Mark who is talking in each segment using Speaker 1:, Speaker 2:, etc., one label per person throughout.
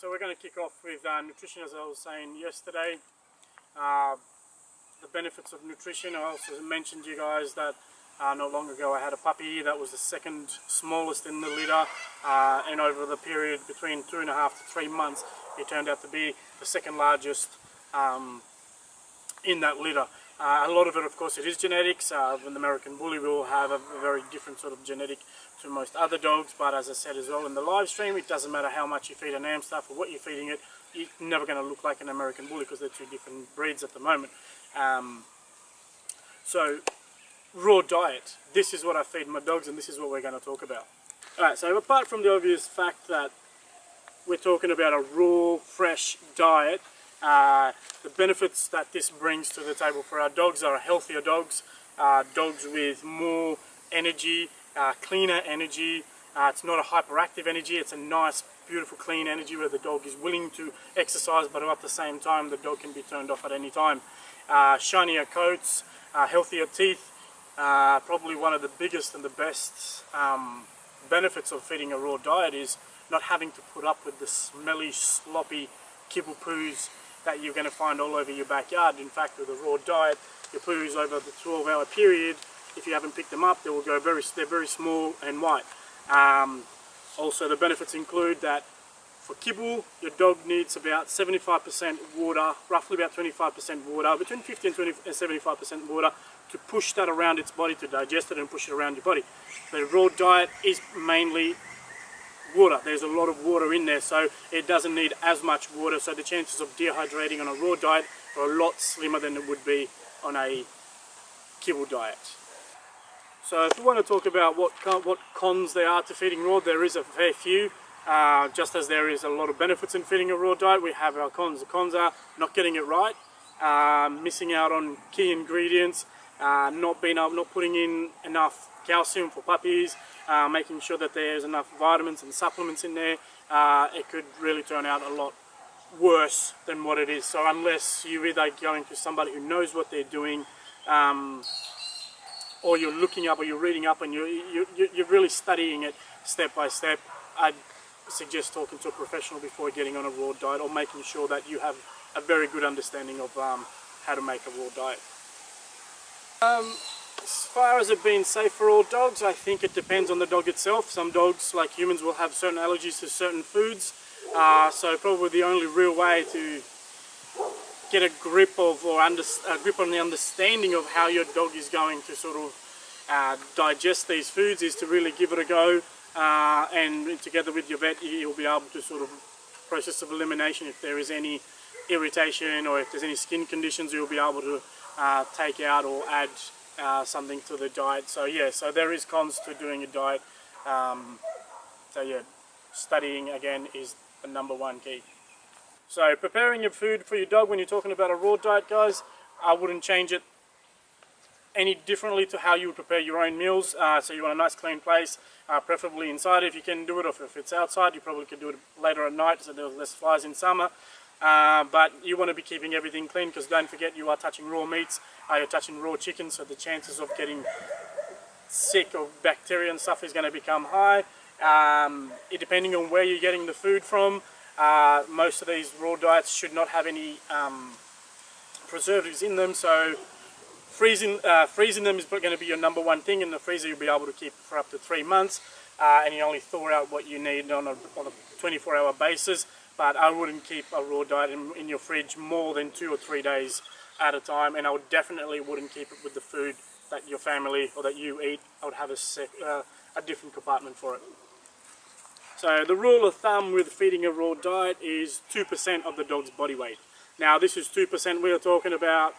Speaker 1: So we're going to kick off with nutrition, as I was saying yesterday. The benefits of nutrition. I also mentioned to you guys that not long ago I had a puppy that was the second smallest in the litter, and over the period between 2.5 to 3 months it turned out to be the second largest in that litter. A lot of it, of course, it is genetics. An American Bully will have a very different sort of genetic to most other dogs, but as I said as well in the live stream, it doesn't matter how much you feed an Amstaff or what you're feeding it, it's never going to look like an American Bully because they're two different breeds at the moment. So raw diet, this is what I feed my dogs and this is what we're going to talk about. Alright, so apart from the obvious fact that we're talking about a raw, fresh diet, the benefits that this brings to the table for our dogs are healthier dogs, dogs with more energy, cleaner energy. It's not a hyperactive energy, it's a nice, beautiful, clean energy where the dog is willing to exercise, but at the same time the dog can be turned off at any time. Shinier coats, healthier teeth. Probably one of the biggest and the best benefits of feeding a raw diet is not having to put up with the smelly, sloppy kibble poos that you're going to find all over your backyard. In fact, with a raw diet, your poos over the 12-hour period, if you haven't picked them up, they will go they're very small and white. Also, the benefits include that for kibble, your dog needs about 75% water, roughly about 25% water, between 50 and 75% water to push that around its body, to digest it and push it around your body. The raw diet is mainly water. There's a lot of water in there, so it doesn't need as much water, so the chances of dehydrating on a raw diet are a lot slimmer than it would be on a kibble diet. So if we want to talk about what cons there are to feeding raw, there is a fair few. Just as there is a lot of benefits in feeding a raw diet, we have our cons. The cons are not getting it right, missing out on key ingredients, not putting in enough calcium for puppies, making sure that there's enough vitamins and supplements in there. It could really turn out a lot worse than what it is. So unless you're either going to somebody who knows what they're doing, or you're looking up or you're reading up and you're really studying it step by step, I'd suggest talking to a professional before getting on a raw diet, or making sure that you have a very good understanding of how to make a raw diet. As far as it being safe for all dogs, I think it depends on the dog itself. Some dogs, like humans, will have certain allergies to certain foods, so probably the only real way to get a grip of a grip on the understanding of how your dog is going to sort of digest these foods is to really give it a go, and together with your vet you'll be able to sort of process of elimination if there is any irritation or if there's any skin conditions, you'll be able to take out or add something to the diet. So yeah, so there is cons to doing a diet. So yeah, studying again is the #1 key. So preparing your food for your dog when you're talking about a raw diet, guys, I wouldn't change it any differently to how you would prepare your own meals. So you want a nice clean place, preferably inside if you can do it, or if it's outside you probably could do it later at night so there's less flies in summer. But you want to be keeping everything clean, because don't forget you are touching raw meats, you're touching raw chicken, so the chances of getting sick of bacteria and stuff is going to become high. Depending on where you're getting the food from, most of these raw diets should not have any preservatives in them, so freezing them is going to be your #1 thing. In the freezer you'll be able to keep for up to 3 months, and you only thaw out what you need on a 24-hour basis. But I wouldn't keep a raw diet in your fridge more than 2 or 3 days at a time, and I definitely wouldn't keep it with the food that your family or that you eat. I would have a different compartment for it. So the rule of thumb with feeding a raw diet is 2% of the dog's body weight. Now this is 2%, we are talking about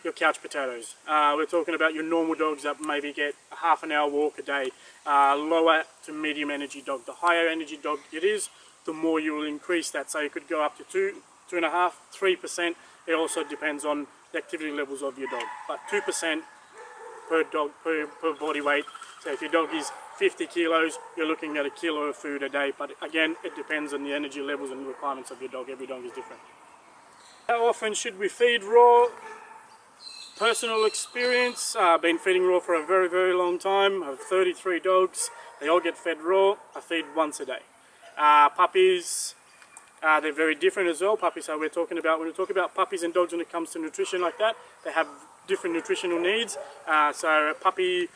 Speaker 1: your couch potatoes. We're talking about your normal dogs that maybe get a half an hour walk a day. Lower to medium energy dog. The higher energy dog it is, the more you will increase that. So you could go up to 2.5%, 3%. It also depends on the activity levels of your dog. But 2% per dog per body weight. So if your dog is 50 kilos, you're looking at 1 kilo of food a day. But again, it depends on the energy levels and requirements of your dog. Every dog is different. How often should we feed raw? Personal experience, I've been feeding raw for a very, very long time. I have 33 dogs. They all get fed raw. I feed once a day. Puppies, They're very different as well, puppies. So we're talking about, when we talk about puppies and dogs when it comes to nutrition like that, they have different nutritional needs. So a puppy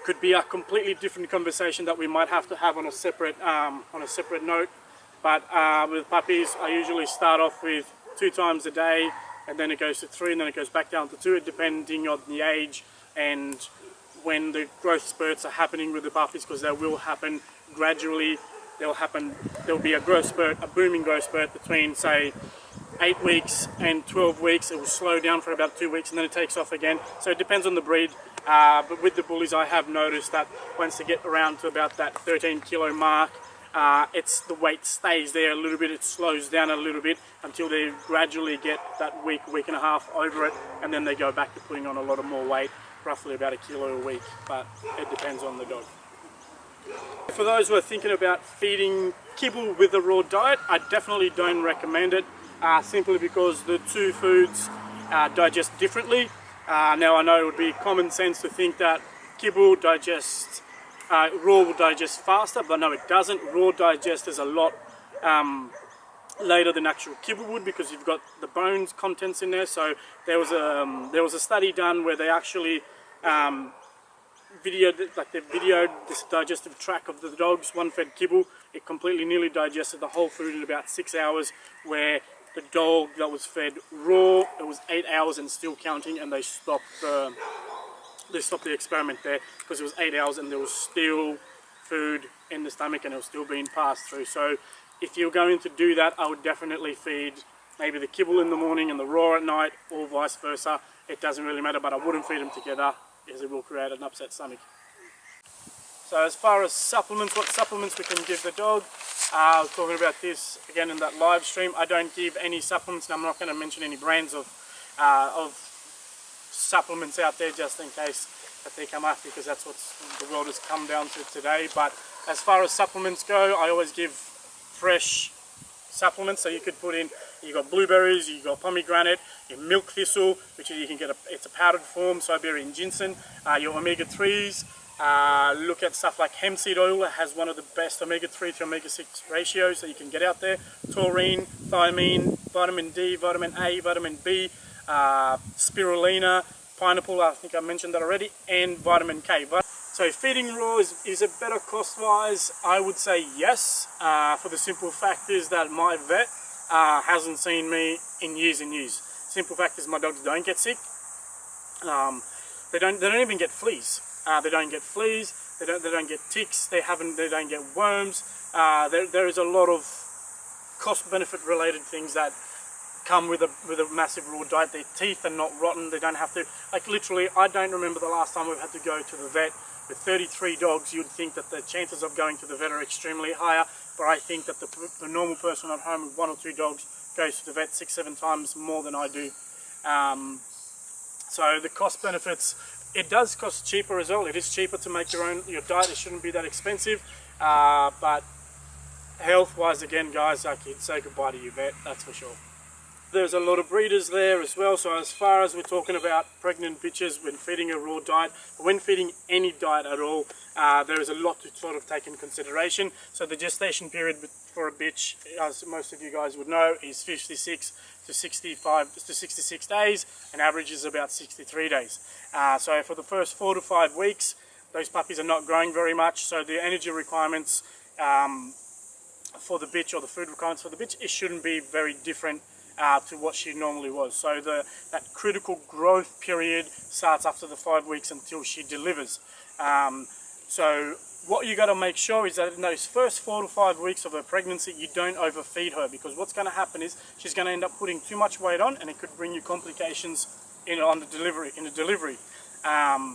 Speaker 1: could be a completely different conversation that we might have to have on a separate note. But with puppies, I usually start off with 2 times a day, and then it goes to 3, and then it goes back down to 2, depending on the age and when the growth spurts are happening with the puppies, because they will happen gradually. There'll be a growth spurt, a booming growth spurt between, say, 8 weeks and 12 weeks. It will slow down for about 2 weeks and then it takes off again. So it depends on the breed. But with the bullies, I have noticed that once they get around to about that 13 kilo mark, the weight stays there a little bit. It slows down a little bit until they gradually get that week and a half over it, and then they go back to putting on a lot of more weight, roughly about 1 kilo a week. But it depends on the dog. For those who are thinking about feeding kibble with a raw diet, I definitely don't recommend it, simply because the two foods digest differently. Now I know it would be common sense to think that kibble digests, raw will digest faster, but no, it doesn't. Raw digest a lot later than actual kibble would, because you've got the bones contents in there. So there was a study done where they actually videoed this digestive tract of the dogs. One fed kibble, it completely nearly digested the whole food in about 6 hours, where the dog that was fed raw, it was 8 hours and still counting, and they stopped the experiment there because it was 8 hours and there was still food in the stomach and it was still being passed through. So if you're going to do that, I would definitely feed maybe the kibble in the morning and the raw at night, or vice versa. It doesn't really matter, but I wouldn't feed them together, because it will create an upset stomach. So as far as supplements, what supplements we can give the dog, I was talking about this again in that live stream. I don't give any supplements, and I'm not going to mention any brands of supplements out there just in case that they come after, because that's what the world has come down to today. But as far as supplements go, I always give fresh supplements. So you could put in, you got blueberries, you got pomegranate, your milk thistle, which you can get it's a powdered form, Siberian ginseng, your omega-3s. Look at stuff like hemp seed oil. It has one of the best omega-3 to omega-6 ratios that you can get out there. Taurine, thiamine, vitamin D, vitamin A, vitamin B, spirulina, pineapple, I think I mentioned that already, and vitamin K. So feeding raw is it better cost-wise? I would say yes, for the simple fact is that my vet hasn't seen me in years and years. Simple fact is my dogs don't get sick. They don't even get fleas. They don't get fleas. They don't get ticks. They don't get worms. There is a lot of cost-benefit related things that come with a massive raw diet. Their teeth are not rotten. They don't have to, like, literally, I don't remember the last time we've had to go to the vet. With 33 dogs, you'd think that the chances of going to the vet are extremely higher, but I think that the normal person at home with 1 or 2 dogs goes to the vet 6-7 times more than I do. So the cost benefits, it does cost cheaper as well. It is cheaper to make your diet. It shouldn't be that expensive, but health wise, again guys, like, you'd say goodbye to your vet, that's for sure. There's a lot of breeders there as well, so as far as we're talking about pregnant bitches when feeding a raw diet, when feeding any diet at all, there is a lot to sort of take in consideration. So the gestation period for a bitch, as most of you guys would know, is 56 to 66 days, and average is about 63 days. So for the first 4 to 5 weeks, those puppies are not growing very much, so the energy requirements for the bitch, or the food requirements for the bitch, it shouldn't be very different to what she normally was. So that critical growth period starts after the 5 weeks until she delivers. So what you got to make sure is that in those first 4 to 5 weeks of her pregnancy, you don't overfeed her, because what's going to happen is she's going to end up putting too much weight on, and it could bring you complications in the delivery.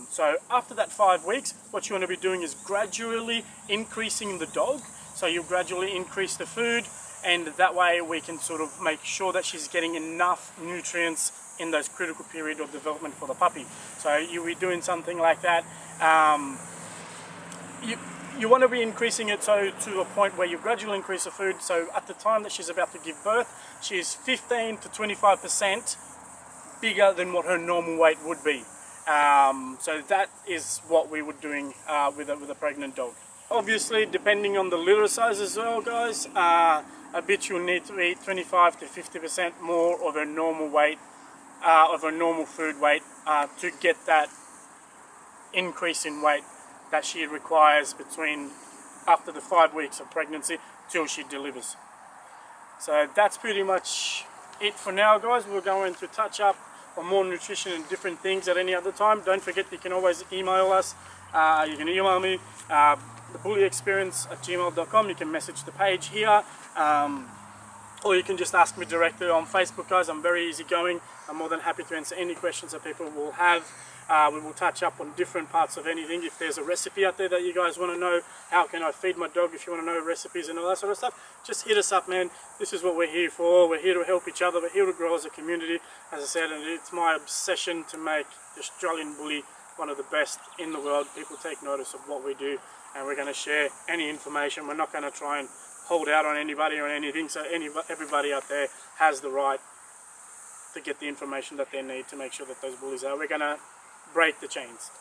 Speaker 1: So after that 5 weeks, what you want to be doing is gradually increasing the dog. So you gradually increase the food, and that way we can sort of make sure that she's getting enough nutrients in those critical period of development for the puppy. So you'll be doing something like that. You want to be increasing it to a point where you gradually increase the food, so at the time that she's about to give birth, she's 15 to 25% bigger than what her normal weight would be. So that is what we were doing with a pregnant dog. Obviously, depending on the litter size as well, guys, a bitch will need to eat 25 to 50% more of her normal weight, of her normal food weight, to get that increase in weight that she requires between after the 5 weeks of pregnancy till she delivers. So that's pretty much it for now, guys. We're going to touch up on more nutrition and different things at any other time. Don't forget, you can always email us. You can email me, thebullyexperience@gmail.com. You can message the page here, or you can just ask me directly on Facebook, guys. I'm very easygoing. I'm more than happy to answer any questions that people will have. We will touch up on different parts of anything. If there's a recipe out there that you guys want to know, how can I feed my dog, if you want to know recipes and all that sort of stuff, just hit us up, man. This is what we're here for. We're here to help each other. We're here to grow as a community, as I said, and it's my obsession to make the Australian Bully one of the best in the world. People take notice of what we do, and we're going to share any information. We're not going to try and hold out on anybody or anything, so everybody out there has the right to get the information that they need to make sure that those bullies are. We're going to break the chains.